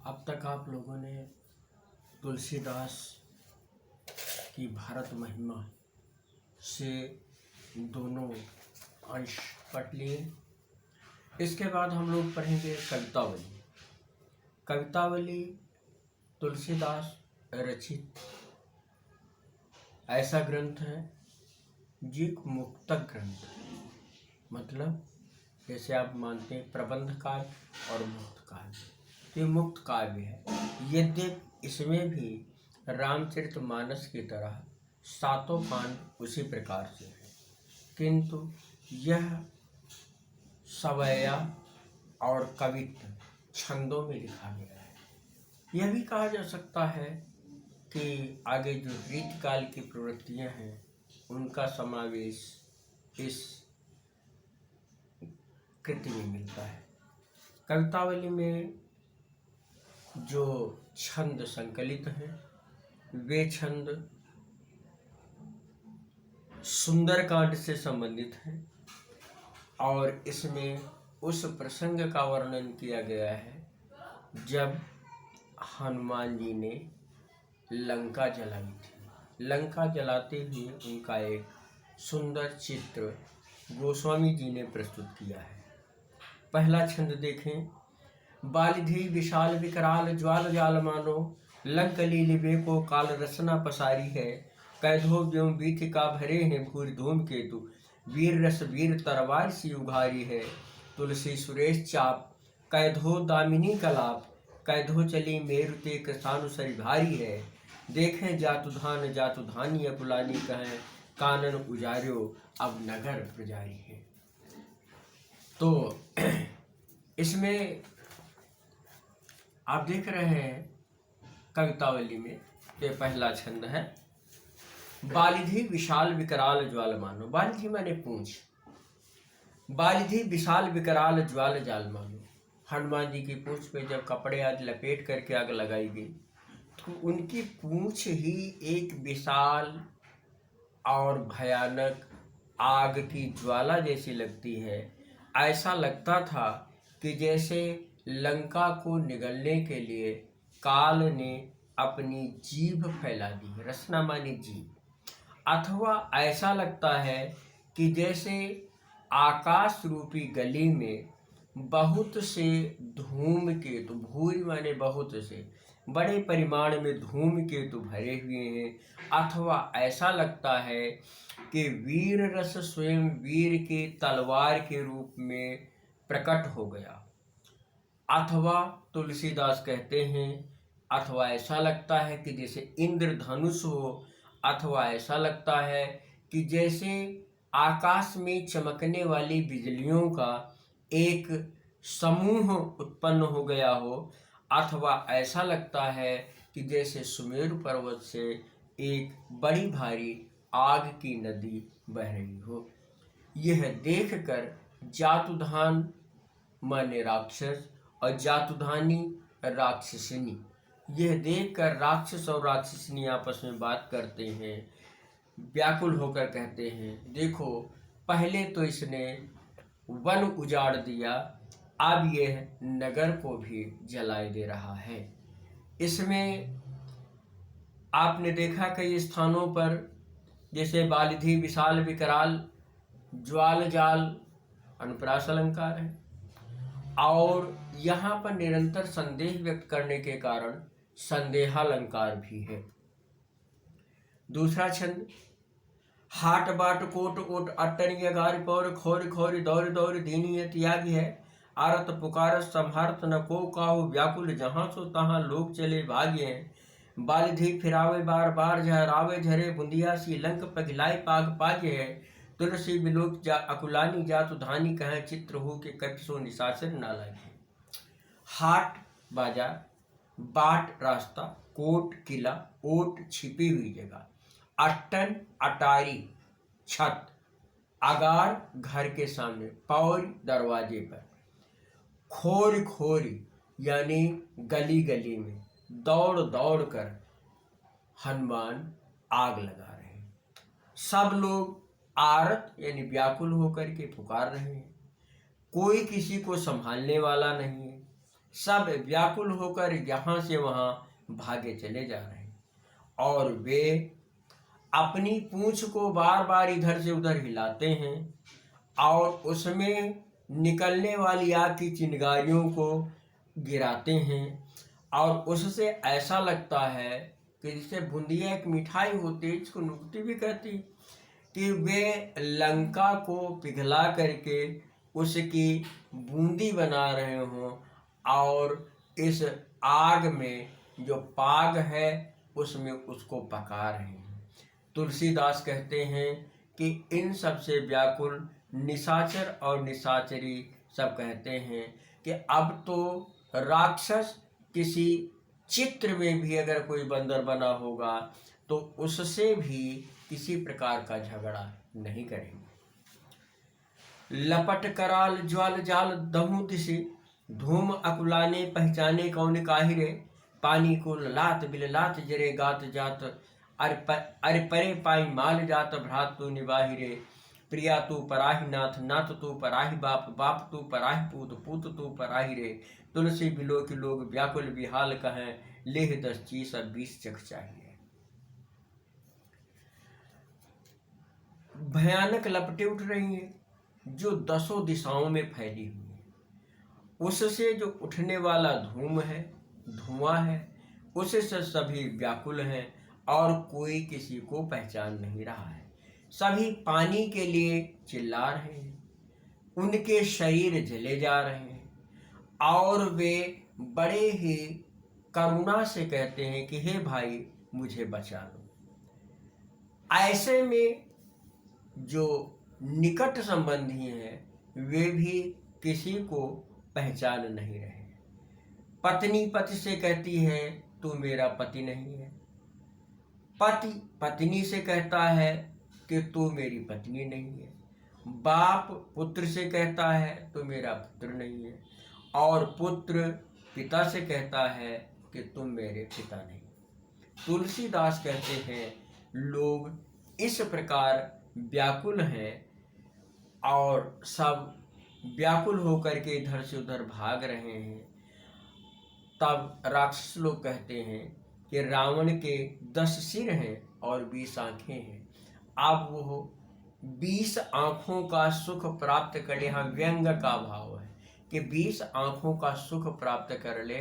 अब तक आप लोगों ने तुलसीदास की भारत महिमा से दोनों अंश पढ़ लिए। इसके बाद हम लोग पढ़ेंगे कवितावली। कवितावली तुलसीदास रचित ऐसा ग्रंथ है जो एक मुक्तक ग्रंथ है। मतलब जैसे आप मानते हैं प्रबंध काव्य और मुक्त काव्य, तो ये मुक्त काव्य है। यद्यपि इसमें भी रामचरितमानस की तरह सातों कांड उसी प्रकार से है, किंतु यह सवैया और कवित्व छंदों में लिखा गया है। यह भी कहा जा सकता है कि आगे जो रीतिकाल की प्रवृत्तियां हैं उनका समावेश इस कृति में मिलता है। कवितावली में जो छंद संकलित हैं वे छंद सुंदरकांड से संबंधित हैं और इसमें उस प्रसंग का वर्णन किया गया है जब हनुमान जी ने लंका जलाई थी। लंका जलाते हुए उनका एक सुंदर चित्र गोस्वामी जी ने प्रस्तुत किया है। पहला छंद देखें। बालिधि विशाल विकराल ज्वाल जाल मानो, लंक लील को काल रसना पसारी है। कैधो व्योम बीथिका भरे हैं भूरि धूम केतु, वीर रस वीर तरवार सी उघारी है। तुलसी सुरेश चाप कैधो दामिनी कलाप, कैधो चली मेरु ते कृतानुसरी भारी है। देखें जातु धानी अकुलानी कहें, कानन उजार्यो अब नगर पुजारी है। तो इसमें आप देख रहे हैं कवितावली में ये पहला छंद है। बालिधि विशाल विकराल ज्वाल मानो। बालिधि माने पूंछ। बालिधि विशाल विकराल ज्वाल जाल मानो। हनुमान जी की पूंछ पे जब कपड़े आदि लपेट करके आग लगाई गई तो उनकी पूंछ ही एक विशाल और भयानक आग की ज्वाला जैसी लगती है। ऐसा लगता था कि जैसे लंका को निगलने के लिए काल ने अपनी जीभ फैला दी। रसना मानी जीभ। अथवा ऐसा लगता है कि जैसे आकाश रूपी गली में बहुत से धूमकेतु, भूरि माने बहुत से, बड़े परिमाण में धूमकेतु भरे हुए हैं। अथवा ऐसा लगता है कि वीर रस स्वयं वीर के तलवार के रूप में प्रकट हो गया। अथवा तुलसीदास कहते हैं अथवा ऐसा लगता है कि जैसे इंद्रधनुष हो, अथवा ऐसा लगता है कि जैसे आकाश में चमकने वाली बिजलियों का एक समूह उत्पन्न हो गया हो, अथवा ऐसा लगता है कि जैसे सुमेरु पर्वत से एक बड़ी भारी आग की नदी बह रही हो। यह देखकर जातुधान माने राक्षस और जातुधानी राक्षसिनी, यह देखकर राक्षस और राक्षसिनी आपस में बात करते हैं। व्याकुल होकर कहते हैं, देखो पहले तो इसने वन उजाड़ दिया, अब यह नगर को भी जलाए दे रहा है। इसमें आपने देखा कई स्थानों पर जैसे बालिधि विशाल विकराल ज्वाल जाल अनुप्रास अलंकार है और यहाँ पर निरंतर संदेह व्यक्त करने के कारण संदेहालंकार भी है। दूसरा छंद। हाट बाट कोट ओट अट्टनिय गार पौर खोर खोर दौर दौर दीनी त्याग है। आरत पुकारत संहारत न को काहू, व्याकुल जहाँ सो तहाँ लोग चले भाग्य हैं। बालिधि फिरावे बार बार झहरावे झरे, बुंदिया सी लंक पघिलाई पाग पाग्य है। तुलसी बिलोक जा अकुलानी जातु धानी कहें, चित्र हो के कपिसो निशाचर ना लागे। हाट बाजार, बाट रास्ता, कोट किला, ओट छिपी हुई जगह, अट्टन अटारी छत, अगार घर के सामने, पौर दरवाजे पर, खोर खोरी यानी गली गली में दौड़ दौड़ कर हनुमान आग लगा रहे हैं। सब लोग आरत यानी व्याकुल होकर के पुकार रहे हैं। कोई किसी को संभालने वाला नहीं है। सब व्याकुल होकर यहाँ से वहाँ भागे चले जा रहे हैं और वे अपनी पूंछ को बार बार इधर से उधर हिलाते हैं और उसमें निकलने वाली आग की चिंगारियों को गिराते हैं और उससे ऐसा लगता है कि जैसे बूंदिया एक मिठाई होती है, इसको नुक्ती भी कहती, कि वे लंका को पिघला करके उसकी बूंदी बना रहे हों और इस आग में जो पाग है उसमें उसको पका रहे हैं। तुलसीदास कहते हैं कि इन सब से व्याकुल निशाचर और निशाचरी सब कहते हैं कि अब तो राक्षस किसी चित्र में भी अगर कोई बंदर बना होगा तो उससे भी किसी प्रकार का झगड़ा नहीं करेंगे। लपट कराल ज्वाल जाल दहु दिशि, धूम अकुलाने पहचाने कौन काहिरे, पानी को लात बिललात जरे गात जात, अरे परे पाई माल जात भ्रात तू निवाहिरे, प्रिया तू पराही नाथ नाथ तू पराही बाप बाप तू पराही पूत पूत तू पराही रे, तुलसी बिलो के लोग व्याकुल बिहाल कहें, लेह 10 चीस 20 चख चाहिए। भयानक लपटें उठ रही हैं जो 10 दिशाओं में फैली हुई है। उससे जो उठने वाला धूम है, धुआं है, उससे सभी व्याकुल हैं और कोई किसी को पहचान नहीं रहा है। सभी पानी के लिए चिल्ला रहे हैं, उनके शरीर जले जा रहे हैं और वे बड़े ही करुणा से कहते हैं कि हे भाई मुझे बचा लो। ऐसे में जो निकट संबंधी हैं वे भी किसी को पहचान नहीं रहे। पत्नी पति से कहती है तू मेरा पति नहीं है, पति पत्नी से कहता है कि तू मेरी पत्नी नहीं है, बाप पुत्र से कहता है तू मेरा पुत्र नहीं है और पुत्र पिता से कहता है कि तुम मेरे पिता नहीं। तुलसीदास कहते हैं लोग इस प्रकार व्याकुल हैं और सब व्याकुल होकर के इधर से उधर भाग रहे हैं। तब राक्षस लोग कहते हैं कि रावण के 10 सिर हैं और 20 आंखें हैं, अब वो 20 आंखों का सुख प्राप्त कर ले। यहाँ व्यंग का भाव है कि 20 आंखों का सुख प्राप्त कर ले,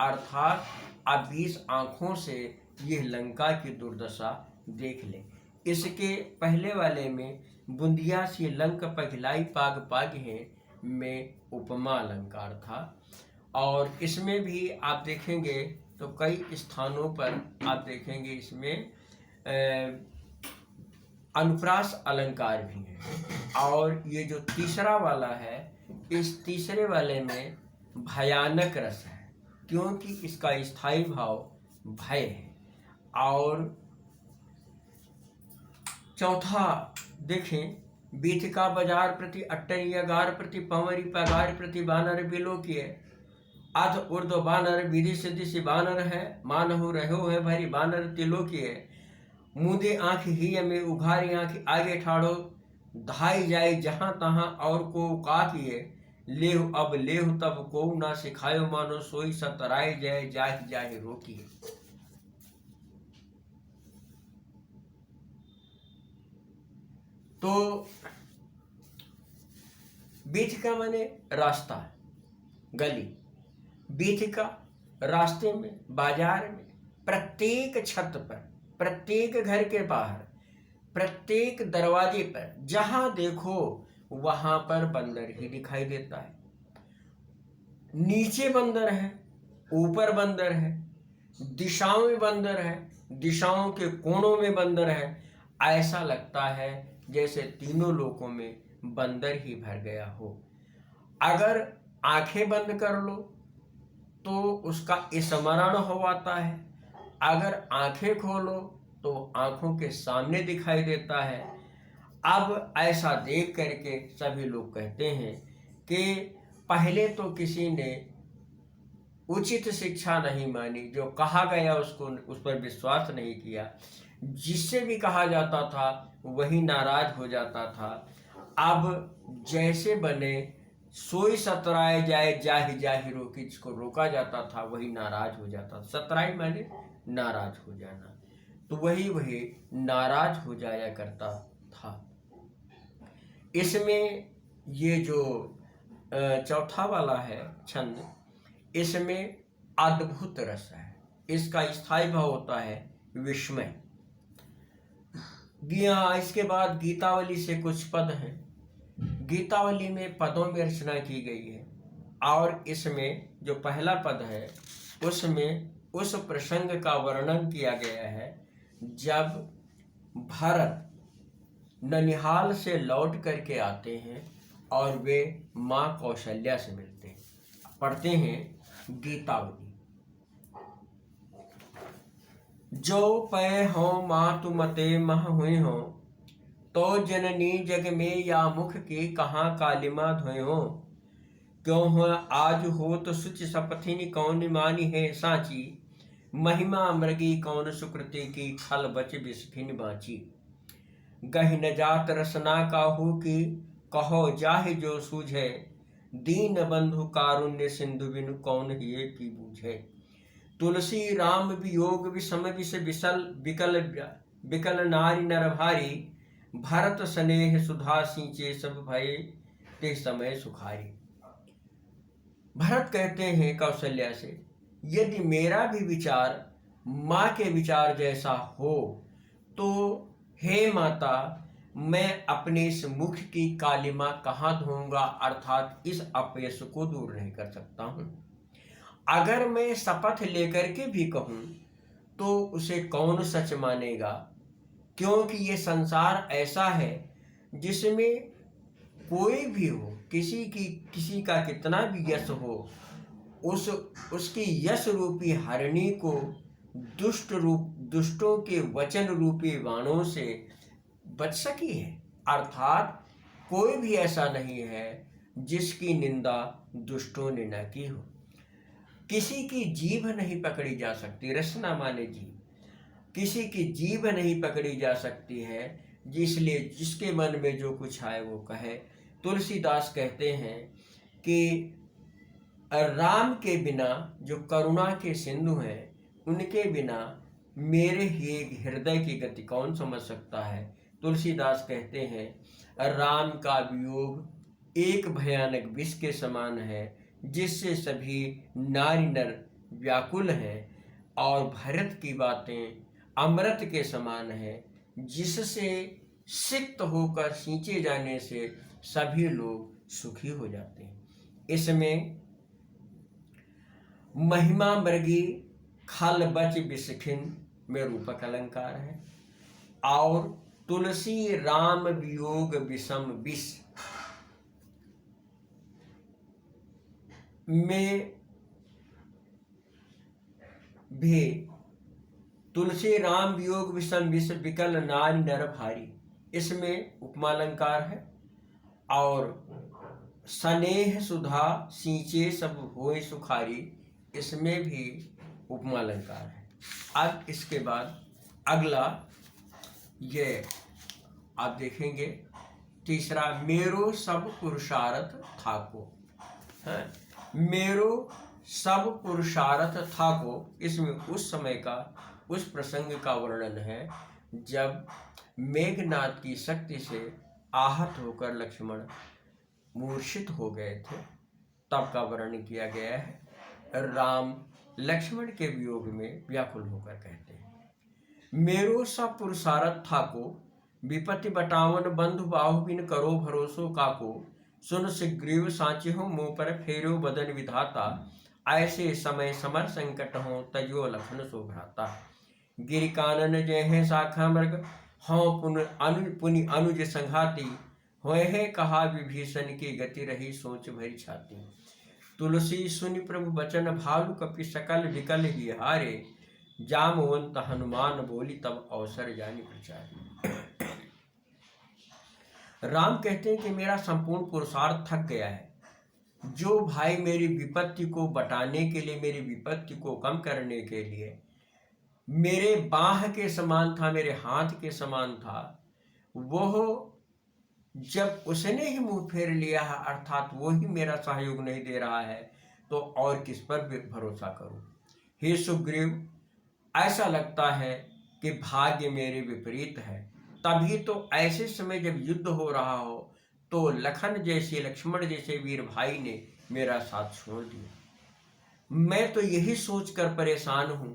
अर्थात अब 20 आंखों से यह लंका की दुर्दशा देख ले। इसके पहले वाले में बुंदिया सी लंक पघिलाई पाग पाग है में उपमा अलंकार था और इसमें भी आप देखेंगे तो कई स्थानों पर आप देखेंगे इसमें अनुप्रास अलंकार भी है। और ये जो तीसरा वाला है, इस तीसरे वाले में भयानक रस है क्योंकि इसका स्थायी भाव भय है। और चौथा देखें, बीथिका बाजार प्रति अट्टरी अगार प्रति पंवरी पगार प्रति बानर बिलोकिय, अध उर्द बानर विधि सिद्धि सी बानर है, मानहु रहो है भरी बानर तिलोकिय, मुदे आंख ही में उघारी आंख आगे ठाड़ो, धाई जाए जहां तहां और को काकिए, लेहु अब लेहु तब को ना सिखायो, मानो सोई सतराय जय जाहि जाहि रोकिए। तो बीथिका माने रास्ता, गली, बीथिका रास्ते में, बाजार में, प्रत्येक छत पर, प्रत्येक घर के बाहर, प्रत्येक दरवाजे पर जहां देखो वहां पर बंदर ही दिखाई देता है। नीचे बंदर है, ऊपर बंदर है, दिशाओं में बंदर है, दिशाओं के कोनों में बंदर है। ऐसा लगता है जैसे तीनों लोकों में बंदर ही भर गया हो। अगर आंखें बंद कर लो तो उसका स्मरण हो आता है, अगर आंखें खोलो तो आंखों के सामने दिखाई देता है। अब ऐसा देख करके सभी लोग कहते हैं कि पहले तो किसी ने उचित शिक्षा नहीं मानी, जो कहा गया उसको उस पर विश्वास नहीं किया, जिससे भी कहा जाता था वही नाराज हो जाता था। अब जैसे बने सोई सतराए जाए जाहि जाहि रोकी, जिसको रोका जाता था वही नाराज हो जाता था। सतराई माने नाराज हो जाना, तो वही वही नाराज हो जाया करता था। इसमें ये जो चौथा वाला है छंद, इसमें अद्भुत रस है। इसका स्थायी भाव होता है विस्मय। इसके बाद गीतावली से कुछ पद हैं। गीतावली में पदों में रचना की गई है, और इसमें जो पहला पद है उसमें उस प्रसंग का वर्णन किया गया है जब भरत ननिहाल से लौट करके आते हैं और वे माँ कौशल्या से मिलते हैं। पढ़ते हैं गीतावली। जो पै हो मातु मते मह हुई हो, तो जननी जग में या मुख की कहाँ कालिमा धोए हो। क्यों हो आज हो तो सुच सपथिनी, कौन मानी है साची। महिमा मृगी कौन सुकृति की, खल बच बिस्फिन बाची। गहि न जात रसना काहू की, कहो जाहि जो सूझे। दीन बंधु कारुण्य सिंधु बिनु, कौन हिये की बूझे। तुलसी राम वियोग विषम विष विसल विकल विकल नारी नर भारी। भरत स्नेह सुधा सींचे, सब भय ते समय सुखारी। भरत कहते हैं कौशल्या से, यदि मेरा भी विचार माँ के विचार जैसा हो तो हे माता, मैं अपने इस मुख की कालिमा कहाँ धोऊंगा, अर्थात इस अपयश को दूर नहीं कर सकता हूं। अगर मैं शपथ लेकर के भी कहूं तो उसे कौन सच मानेगा, क्योंकि ये संसार ऐसा है जिसमें कोई भी हो, किसी का कितना भी यश हो, उसकी यश रूपी हरणी को दुष्टों के वचन रूपी बाणों से बच सकी है। अर्थात कोई भी ऐसा नहीं है जिसकी निंदा दुष्टों ने न की हो। किसी की जीभ नहीं पकड़ी जा सकती, रसना माने जीभ, किसी की जीभ नहीं पकड़ी जा सकती है, इसलिए जिसके मन में जो कुछ आए वो कहे। तुलसीदास कहते हैं कि राम के बिना, जो करुणा के सिंधु हैं, उनके बिना मेरे ही हृदय की गति कौन समझ सकता है। तुलसीदास कहते हैं राम का वियोग एक भयानक विष के समान है, जिससे सभी नारी नर व्याकुल हैं, और भरत की बातें अमृत के समान है, जिससे सिक्त होकर सींचे जाने से सभी लोग सुखी हो जाते हैं। इसमें महिमा मृगी खल बच बिस्फिन में रूपक अलंकार है, और तुलसी राम वियोग विषम विष में भी तुलसी राम वियोग विषम विष विकल नारी नर भारी, इसमें उपमालंकार है। और स्नेह सुधा सींचे सब होए सुखारी, इसमें भी उपमालंकार है। अब इसके बाद अगला ये आप देखेंगे तीसरा, मेरो सब पुरुषार्थ थाको है। मेरो सब पुरुषार्थ थाको, इसमें उस समय का, उस प्रसंग का वर्णन है जब मेघनाद की शक्ति से आहत होकर लक्ष्मण मूर्छित हो गए थे, तब का वर्णन किया गया है। राम लक्ष्मण के वियोग में व्याकुल होकर कहते हैं, मेरो सब पुरुषार्थ थाको, विपत्ति बटावन बंधु बाहु बिन करो भरोसो काको। सुन सुग्रीव साचे हो मुँह पर फेरो बदन विधाता, ऐसे समय समर संकट हो तजो लखन सो भ्राता। गिरि कानन जय है शाखा मृग, हों पुनि अनुज संघाती। होए है कहा विभीषण की गति रही सोच भरी छाती। तुलसी सुनि प्रभु बचन भालु, कपि सकल विकल ही हारे। जामवंत हनुमान बोली तब अवसर जानी प्रचारी। राम कहते हैं कि मेरा संपूर्ण पुरुषार्थ थक गया है। जो भाई मेरी विपत्ति को बटाने के लिए, मेरी विपत्ति को कम करने के लिए मेरे बाह के समान था, मेरे हाथ के समान था, वह जब उसने ही मुंह फेर लिया है, अर्थात वो ही मेरा सहयोग नहीं दे रहा है, तो और किस पर भरोसा करूं। हे सुग्रीव, ऐसा लगता है कि भाग्य मेरे विपरीत है। तभी तो ऐसे समय जब युद्ध हो रहा हो तो लखन जैसे, लक्ष्मण जैसे वीर भाई ने मेरा साथ छोड़ दिया। मैं तो यही सोचकर परेशान हूं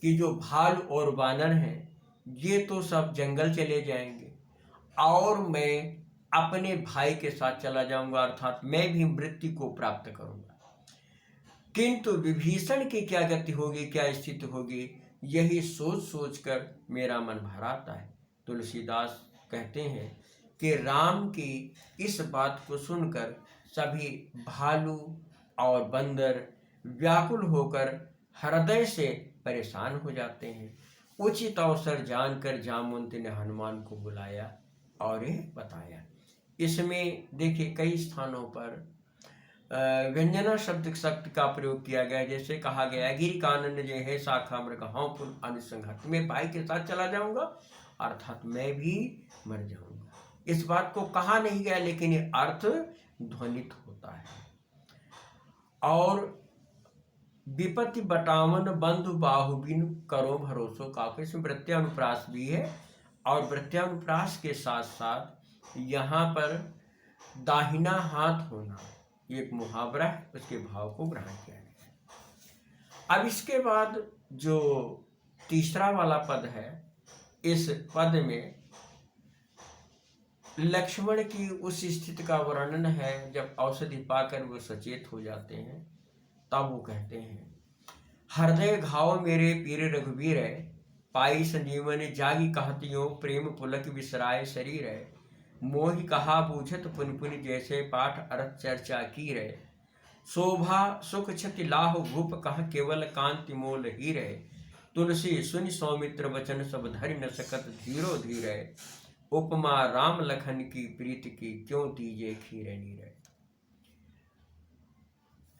कि जो भालू और वानर हैं ये तो सब जंगल चले जाएंगे और मैं अपने भाई के साथ चला जाऊंगा, अर्थात मैं भी मृत्यु को प्राप्त करूंगा। किंतु विभीषण की क्या गति होगी, क्या स्थिति होगी, यही सोच सोच कर मेरा मन भर आता है। तुलसीदास कहते हैं कि राम की इस बात को सुनकर सभी भालू और बंदर व्याकुल होकर हृदय से परेशान हो जाते हैं। उचित अवसर जानकर जामवंत ने हनुमान को बुलाया और ये बताया। इसमें देखिए कई स्थानों पर व्यंजना शब्द का प्रयोग किया गया, जैसे कहा गया गिरि कानन जय है शाखा मृग हाँ पुन अनुसंघात, मैं भाई के साथ चला जाऊंगा अर्थात मैं भी मर जाऊंगा। इस बात को कहा नहीं गया लेकिन ये अर्थ ध्वनित होता है। और विपत्ति बटावन बंधु बाहुबिन करो भरोसो काको, इसमें प्रत्यानुप्रास भी है और प्रत्यानुप्रास के साथ साथ यहाँ पर दाहिना हाथ होना एक मुहावरा है, उसके भाव को ग्रहण किया गया। अब इसके बाद जो तीसरा वाला पद है, इस पद में लक्ष्मण की उस स्थिति का वर्णन है जब औषधि पाकर वो सचेत हो जाते हैं। तब वो कहते हैं हृदय घाव मेरे पीर रघुवीर है, पाई संजीवनी जागी कहतियों, प्रेम पुलक विसराय शरीर है, मोहि कहा बूझत पुनि पुनि जैसे पाठ अरथ चर्चा की रहे, शोभा सुख क्षति लाह भूप कह केवल कांति मोल ही रहे, तुलसी सुनि सौमित्र वचन सब धरि न सकत धीरो धीर है, उपमा राम लखन की प्रीति की क्यों दीजे खीरे नीरे।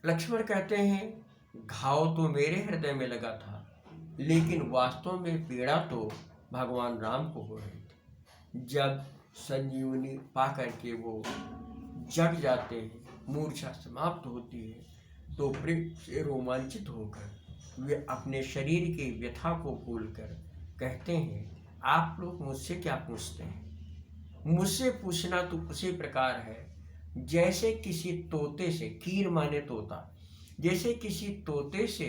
लक्ष्मण कहते हैं घाव तो मेरे हृदय में लगा था लेकिन वास्तव में पीड़ा तो भगवान राम को हो रही थी। जब संजीवनी पा करके वो जग जाते हैं, मूर्छा समाप्त होती है, तो प्रेम से रोमांचित होकर वे अपने शरीर की व्यथा को भूलकर कहते हैं आप लोग मुझसे क्या पूछते हैं, मुझसे पूछना तो उसी प्रकार है जैसे किसी तोते से, कीर माने तोता, जैसे किसी तोते से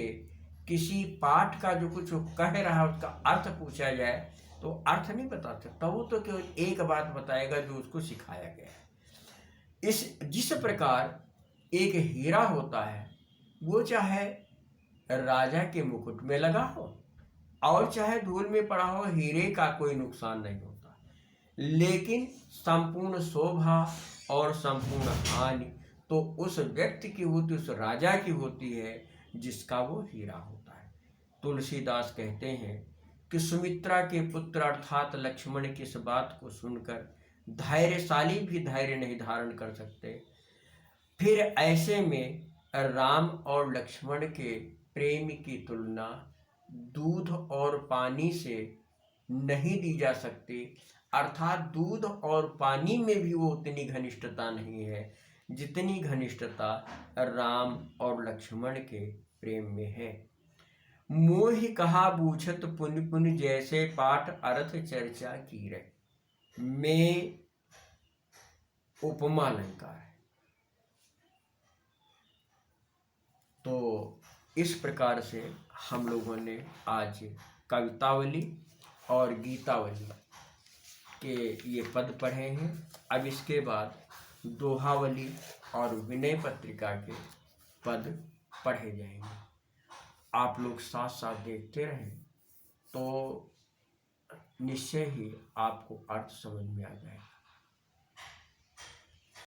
किसी पाठ का जो कुछ कह रहा है उसका अर्थ पूछा जाए तो अर्थ नहीं बता सकता, वो तो केवल एक बात बताएगा जो उसको सिखाया गया है। जिस प्रकार एक हीरा होता है वो चाहे राजा के मुकुट में लगा हो और चाहे धूल में पड़ा हो, हीरे का कोई नुकसान नहीं होता, लेकिन संपूर्ण शोभा और संपूर्ण हानि तो उस व्यक्ति की होती, उस राजा की होती है जिसका वो हीरा होता है। तुलसीदास कहते हैं कि सुमित्रा के पुत्र अर्थात लक्ष्मण की इस बात को सुनकर धैर्यशाली भी धैर्य नहीं धारण कर सकते। फिर ऐसे में राम और लक्ष्मण के प्रेम की तुलना दूध और पानी से नहीं दी जा सकती, अर्थात दूध और पानी में भी वो उतनी घनिष्ठता नहीं है जितनी घनिष्ठता राम और लक्ष्मण के प्रेम में है। मोहि कहा बूझत पुनि पुनि जैसे पाठ अर्थ चर्चा की रे, में उपमा अलंकार है। तो इस प्रकार से हम लोगों ने आज कवितावली और गीतावली के ये पद पढ़े हैं। अब इसके बाद दोहावली और विनय पत्रिका के पद पढ़े जाएंगे। आप लोग साथ साथ देखते रहें तो निश्चय ही आपको अर्थ समझ में आ जाएगा।